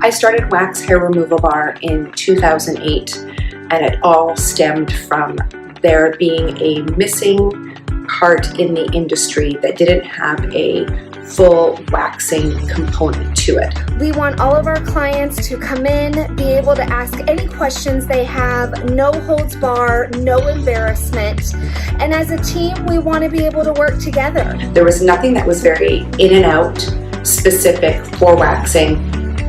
I started Wax Hair Removal Bar in 2008, and it all stemmed from there being a missing part in the industry that didn't have a full waxing component to it. We want all of our clients to come in, be able to ask any questions they have, no holds bar, no embarrassment. And as a team, we want to be able to work together. There was nothing that was very in and out specific for waxing,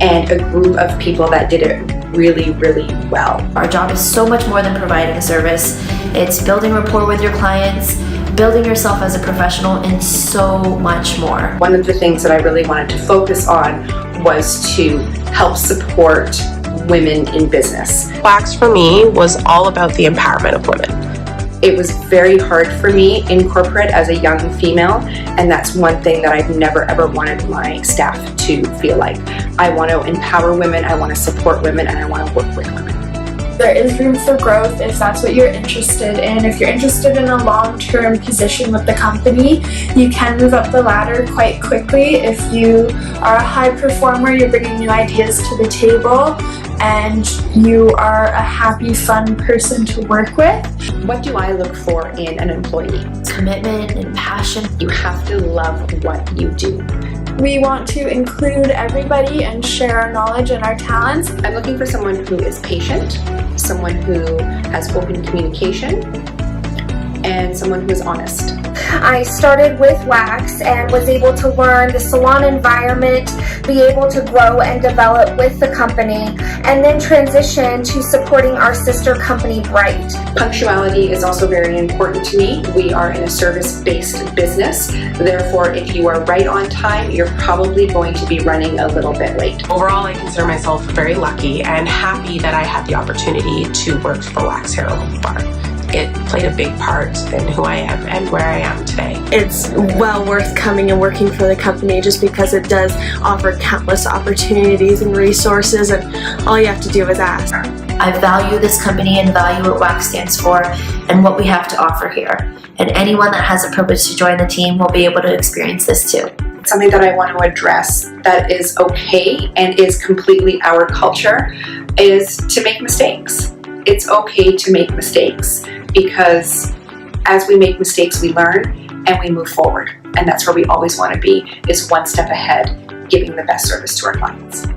and a group of people that did it really, really well. Our job is so much more than providing a service. It's building rapport with your clients, building yourself as a professional, and so much more. One of the things that I really wanted to focus on was to help support women in business. Wax for me was all about the empowerment of women. It was very hard for me in corporate as a young female, and that's one thing that I've never ever wanted my staff to feel like. I want to empower women, I want to support women, and I want to work with women. There is room for growth if that's what you're interested in. If you're interested in a long-term position with the company, you can move up the ladder quite quickly. If you are a high performer, you're bringing new ideas to the table, and you are a happy, fun person to work with. What do I look for in an employee? Commitment and passion. You have to love what you do. We want to include everybody and share our knowledge and our talents. I'm looking for someone who is patient, someone who has open communication, and someone who is honest. I started with wax and was able to learn the salon environment, be able to grow and develop with the company, and then transition to supporting our sister company, Bright. Punctuality is also very important to me. We are in a service-based business. Therefore, if you are right on time, you're probably going to be running a little bit late. Overall, I consider myself very lucky and happy that I had the opportunity to work for Wax Hair Removal Bar. It played a big part in who I am and where I am today. It's well worth coming and working for the company just because it does offer countless opportunities and resources, and all you have to do is ask. I value this company and value what Wax stands for and what we have to offer here. And anyone that has a privilege to join the team will be able to experience this too. Something that I want to address that is okay and is completely our culture is to make mistakes. It's okay to make mistakes, because as we make mistakes, we learn and we move forward. And that's where we always want to be, is one step ahead, giving the best service to our clients.